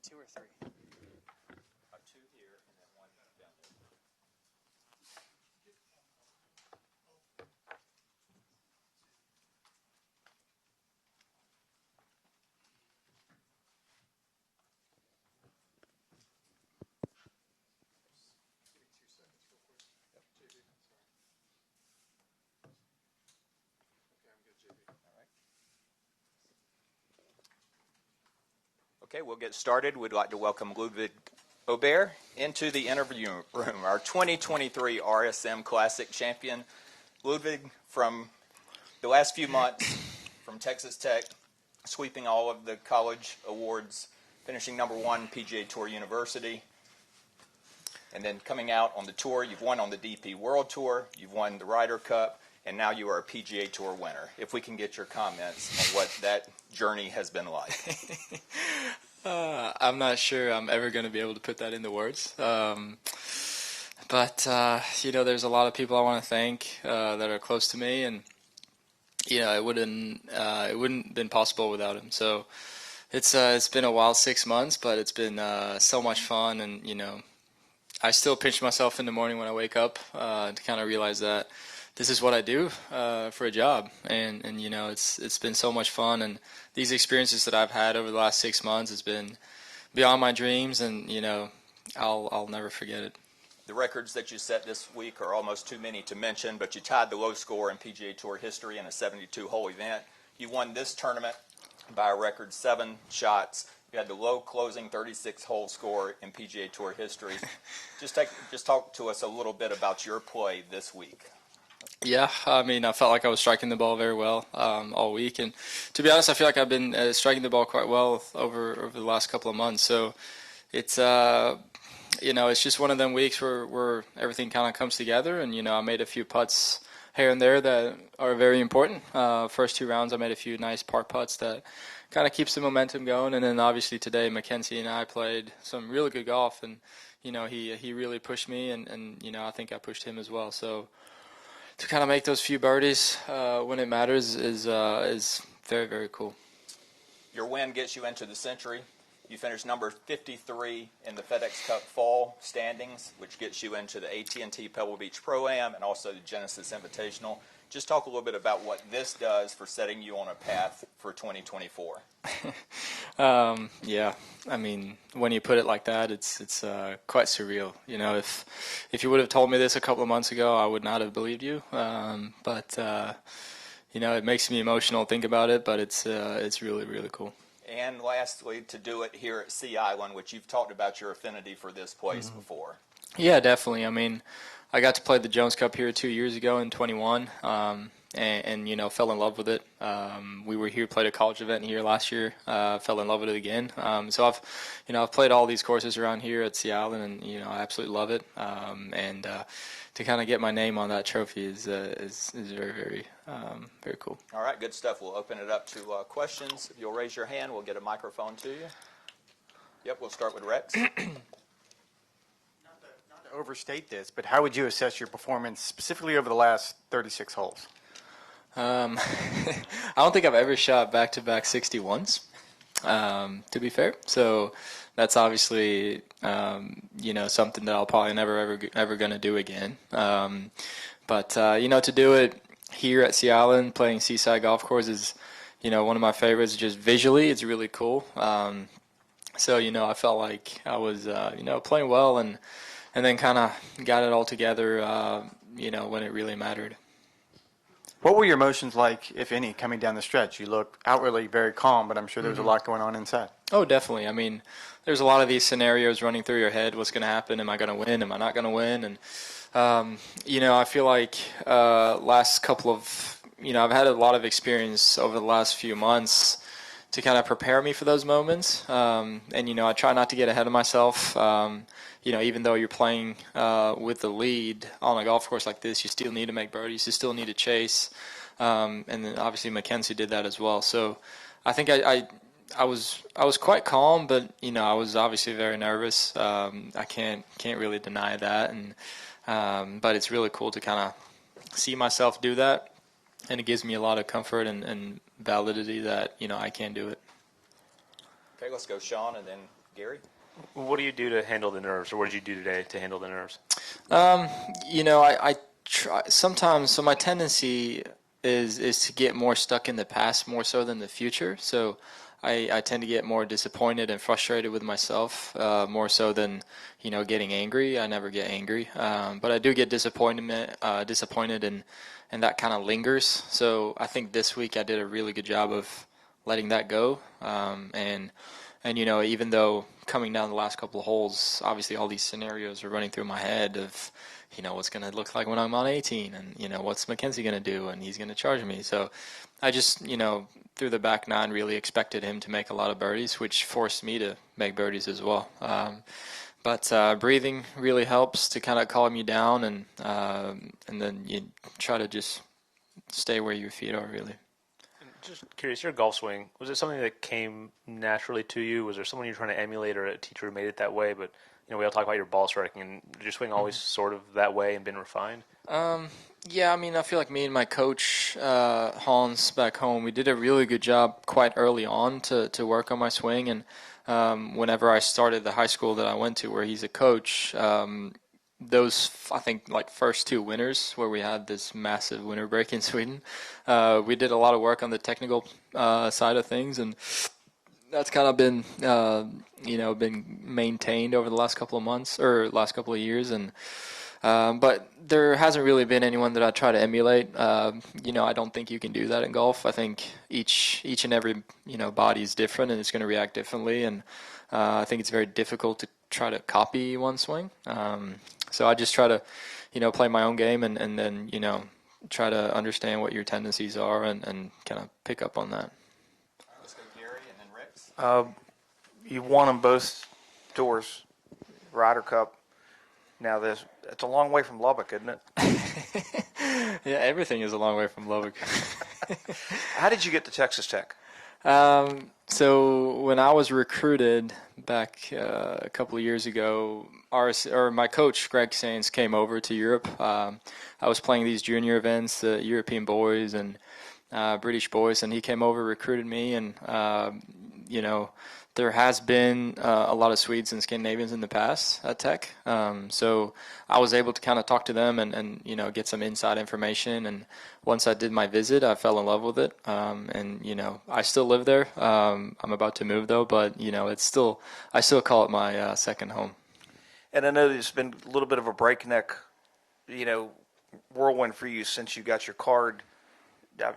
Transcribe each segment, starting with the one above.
2 or 3? 2 here and then 1 down there. Okay, we'll get started. We'd like to welcome Ludvig Aberg into the interview room, our 2023 RSM Classic champion. Ludvig, from the last few months, from Texas Tech, sweeping all of the college awards, finishing #1 PGA Tour University, and then coming out on the tour. You've won on the DP World Tour, you've won the Ryder Cup, and now you are a PGA Tour winner. If we can get your comments on what that journey has been like. I'm not sure I'm ever going to be able to put that into words. But you know, there's a lot of people I want to thank that are close to me, and you know, it wouldn't been possible without him. So it's been a wild 6 months, but it's been so much fun, and you know, I still pinch myself in the morning when I wake up to kind of realize that this is what I do for a job, and you know, it's been so much fun, and these experiences that I've had over the last 6 months has been beyond my dreams, and you know, I'll never forget it. The records that you set this week are almost too many to mention, but you tied the low score in PGA Tour history in a 72-hole event. You won this tournament by a record 7 shots. You had the low closing 36-hole score in PGA Tour history. Just talk to us a little bit about your play this week. Yeah, I mean, I felt like I was striking the ball very well all week, and to be honest, I feel like I've been striking the ball quite well over the last couple of months. So it's you know, it's just one of them weeks where everything kind of comes together, and you know, I made a few putts here and there that are very important. First 2 rounds, I made a few nice par putts that kind of keeps the momentum going, and then obviously today, Mackenzie and I played some really good golf, and you know, he really pushed me, and you know, I think I pushed him as well. So to kind of make those few birdies when it matters is very, very cool. Your win gets you into the Century. You finished number 53 in the FedEx Cup Fall standings, which gets you into the AT&T Pebble Beach Pro-Am and also the Genesis Invitational. Just talk a little bit about what this does for setting you on a path for 2024. Yeah, I mean, when you put it like that, it's quite surreal. You know, if you would have told me this a couple of months ago, I would not have believed you. But you know, it makes me emotional to think about it, but it's really, really cool. And lastly, to do it here at Sea Island, which you've talked about your affinity for this place before. Yeah, definitely. I mean, I got to play the Jones Cup here 2 years ago in 21, and you know, fell in love with it. We were here, played a college event here last year, fell in love with it again. So I've played all these courses around here at Sea Island, and you know, I absolutely love it. And to kind of get my name on that trophy is very, very, very cool. All right, good stuff. We'll open it up to questions. If you'll raise your hand, we'll get a microphone to you. Yep, we'll start with Rex. Not to overstate this, but how would you assess your performance specifically over the last 36 holes? I don't think I've ever shot back-to-back 61s, to be fair. So that's obviously, you know, something that I'll probably never, ever going to do again. But you know, to do it here at Sea Island, playing Seaside Golf Course is, you know, one of my favorites. Just visually, it's really cool. So, you know, I felt like I was, you know, playing well, and then kind of got it all together, you know, when it really mattered. What were your emotions like, if any, coming down the stretch? You look outwardly very calm, but I'm sure there was a lot going on inside. Oh, definitely. I mean, there's a lot of these scenarios running through your head. What's going to happen? Am I going to win? Am I not going to win? And, you know, I feel like last couple of, you know, I've had a lot of experience over the last few months to kind of prepare me for those moments. And, you know, I try not to get ahead of myself. You know, even though you're playing with the lead on a golf course like this, you still need to make birdies. You still need to chase. And then obviously Mackenzie did that as well. So I think I was quite calm, but you know, I was obviously very nervous. I can't really deny that, and but it's really cool to kind of see myself do that, and it gives me a lot of comfort and validity that, you know, I can do it. Okay, let's go Sean and then Gary? What do you do to handle the nerves, or what did you do today to handle the nerves? I try sometimes. So my tendency is to get more stuck in the past more so than the future. So I tend to get more disappointed and frustrated with myself more so than getting angry. I never get angry, but I do get disappointed, and that kind of lingers. So I think this week I did a really good job of letting that go, and even though coming down the last couple of holes, obviously all these scenarios are running through my head of, what's going to look like when I'm on 18, and what's Mackenzie going to do, and he's going to charge me. So I just, through the back nine, really expected him to make a lot of birdies, which forced me to make birdies as well. But breathing really helps to kind of calm you down, and then you try to just stay where your feet are, really. Just curious, your golf swing, was it something that came naturally to you? Was there someone you're trying to emulate, or a teacher who made it that way? But we all talk about your ball striking, and did your swing always sort of that way and been refined? Yeah, I mean, I feel like me and my coach, Hans, back home, we did a really good job quite early on to work on my swing. And whenever I started the high school that I went to, where he's a coach, those, I think, like first two winters where we had this massive winter break in Sweden, we did a lot of work on the technical side of things, and that's kind of been been maintained over the last couple of months or last couple of years. And but there hasn't really been anyone that I try to emulate. I don't think you can do that in golf. I think each and every body is different, and it's going to react differently, and I think it's very difficult to try to copy one swing. So I just try to play my own game, and then try to understand what your tendencies are, and kind of pick up on that. Let's go Gary and then Rex. You won on both tours, Ryder Cup. Now it's a long way from Lubbock, isn't it? Yeah, everything is a long way from Lubbock. How did you get to Texas Tech? So when I was recruited back a couple of years ago, my coach Greg Sains came over to Europe. I was playing these junior events, the European boys and British boys, and he came over, recruited me, and there has been a lot of Swedes and Scandinavians in the past at Tech. So I was able to kind of talk to them and get some inside information. And once I did my visit, I fell in love with it. And I still live there. I'm about to move though, but I still call it my second home. And I know there's been a little bit of a breakneck, whirlwind for you since you got your card.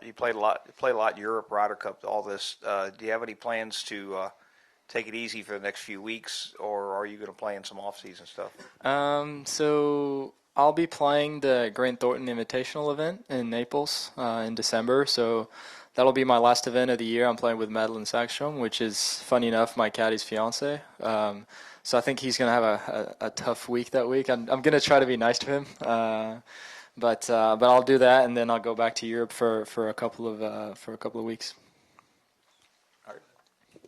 You played a lot in Europe, Ryder Cup, all this. Do you have any plans to take it easy for the next few weeks, or are you going to play in some off-season stuff? So I'll be playing the Grant Thornton Invitational event in Naples in December. So that'll be my last event of the year. I'm playing with Madeline Sackstrom, which is, funny enough, my caddy's fiance. So I think he's going to have a tough week that week. I'm going to try to be nice to him. But I'll do that, and then I'll go back to Europe for a couple of weeks. All right.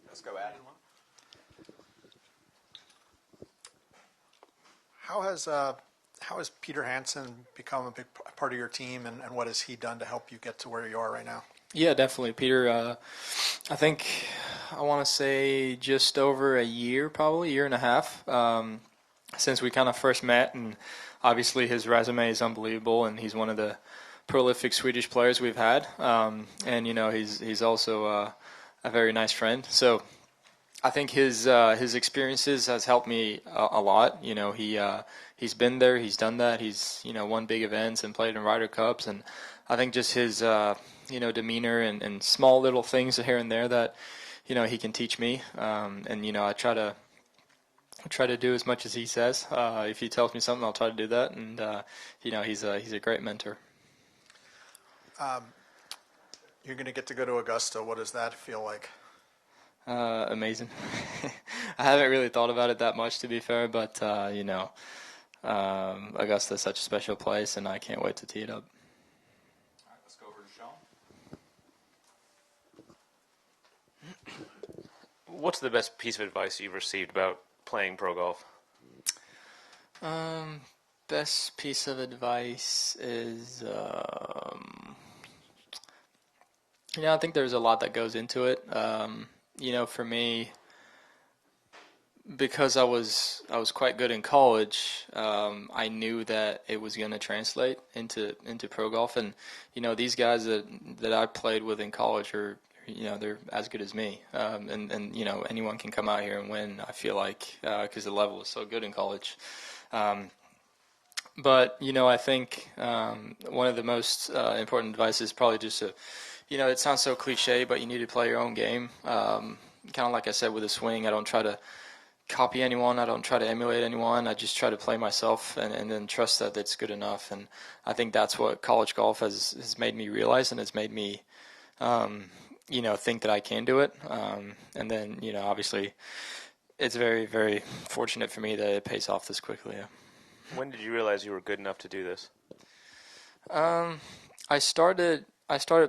Let's go Adam. How has Peter Hansen become a big part of your team, and what has he done to help you get to where you are right now? Yeah, definitely. Peter, I think I want to say just over a year, probably, year and a half, since we kind of first met. And obviously his resume is unbelievable, and he's one of the prolific Swedish players we've had. And he's also a very nice friend. So I think his experiences has helped me a lot. He's been there, he's done that, he's won big events and played in Ryder Cups, and I think just his demeanor and small little things here and there that he can teach me. And I try to do as much as he says. If he tells me something, I'll try to do that. And he's a great mentor. You're going to get to go to Augusta. What does that feel like? Amazing. I haven't really thought about it that much, to be fair, but Augusta is such a special place, and I can't wait to tee it up. All right, let's go over to Sean. What's the best piece of advice you've received about playing pro golf? Best piece of advice is, I think there's a lot that goes into it. For me, because I was quite good in college, I knew that it was going to translate into pro golf, and these guys that I played with in college are they're as good as me, and anyone can come out here and win. I feel like because the level is so good in college. But I think one of the most important advice is probably just to, it sounds so cliche, but you need to play your own game. Kind of like I said with the swing, I don't try to copy anyone. I don't try to emulate anyone. I just try to play myself and then trust that it's good enough. And I think that's what college golf has made me realize, and has made me, think that I can do it. And then, obviously, it's very, very fortunate for me that it pays off this quickly. Yeah. When did you realize you were good enough to do this? I started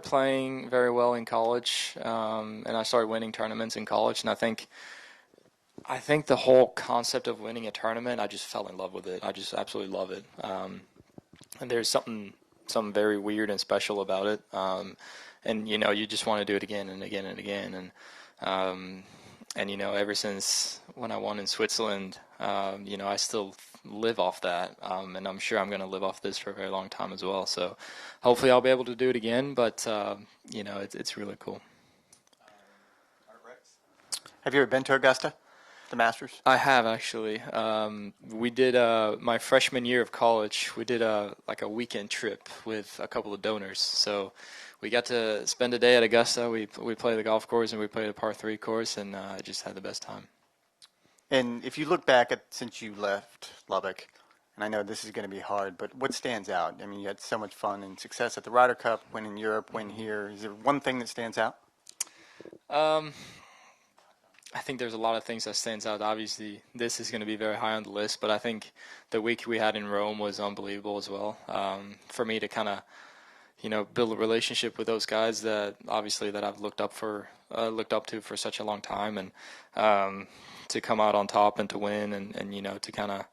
playing very well in college, and I started winning tournaments in college. And I think the whole concept of winning a tournament, I just fell in love with it. I just absolutely love it. And there's something very weird and special about it. And you just want to do it again and again and again. And ever since when I won in Switzerland, I still live off that. And I'm sure I'm going to live off this for a very long time as well. So hopefully I'll be able to do it again. But it's really cool. Have you ever been to Augusta, the Masters? I have, actually. We did my freshman year of college. We did a weekend trip with a couple of donors. So we got to spend a day at Augusta. We played the golf course and we played a par 3 course, and just had the best time. And if you look back at since you left Lubbock, and I know this is going to be hard, but what stands out? I mean, you had so much fun and success at the Ryder Cup, win in Europe, win here. Is there one thing that stands out? I think there's a lot of things that stands out. Obviously, this is going to be very high on the list, but I think the week we had in Rome was unbelievable as well. For me to kind of, build a relationship with those guys that I've looked up to for such a long time, and to come out on top and to win and to kind of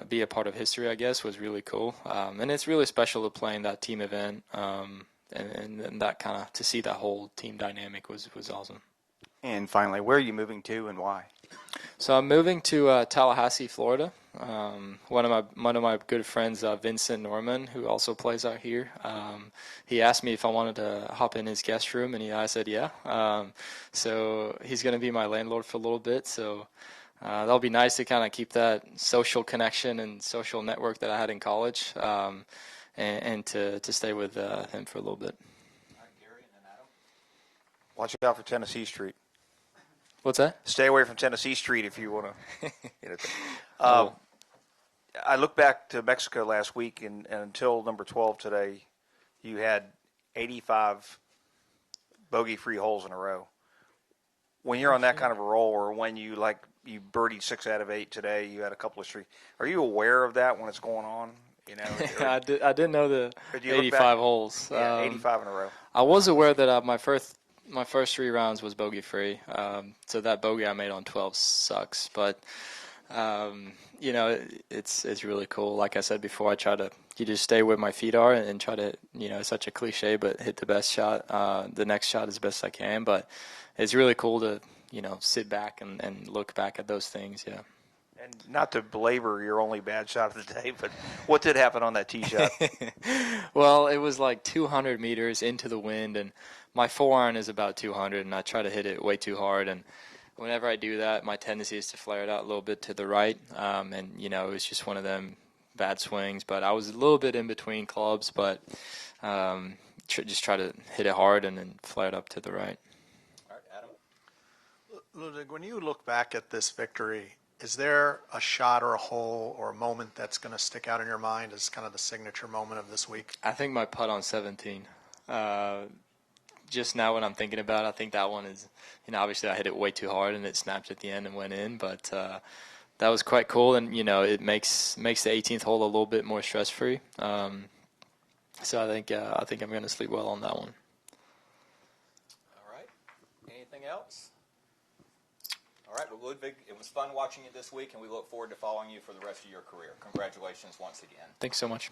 be a part of history, I guess, was really cool. And it's really special to play in that team event, and that kind of to see that whole team dynamic was awesome. And finally, where are you moving to and why? So I'm moving to Tallahassee, Florida. One of my good friends, Vincent Norman, who also plays out here. He asked me if I wanted to hop in his guest room, and I said yeah. So he's going to be my landlord for a little bit. So that'll be nice to kind of keep that social connection and social network that I had in college, and to stay with him for a little bit. All right, Gary, and then Adam. Watch out for Tennessee Street. What's that? Stay away from Tennessee Street if you want to. I looked back to Mexico last week, and until number 12 today, you had 85 bogey-free holes in a row. When you're on that kind of a roll, or when you birdied 6 out of 8 today, you had a couple of streaks. Are you aware of that when it's going on? I didn't know the 85 holes. Yeah, 85 in a row. I was aware that my first 3 rounds was bogey free. So that bogey I made on 12 sucks, but it's really cool. Like I said before, I try to just stay where my feet are and try to, it's such a cliche, but hit the best shot, the next shot as best I can. But it's really cool to, sit back and look back at those things. Yeah. And not to belabor your only bad shot of the day, but what did happen on that tee shot? Well, it was like 200 meters into the wind, and my 4-iron is about 200, and I try to hit it way too hard. And whenever I do that, my tendency is to flare it out a little bit to the right. And, it was just one of them bad swings. But I was a little bit in between clubs, but just try to hit it hard and then flare it up to the right. All right, Adam. Ludvig, when you look back at this victory, is there a shot or a hole or a moment that's going to stick out in your mind as kind of the signature moment of this week? I think my putt on 17. Just now when I'm thinking about it, I think that one is, obviously I hit it way too hard and it snapped at the end and went in, but that was quite cool, and, it makes the 18th hole a little bit more stress-free. So I think I'm going to sleep well on that one. All right. Anything else? All right, well, Ludvig, it was fun watching you this week, and we look forward to following you for the rest of your career. Congratulations once again. Thanks so much.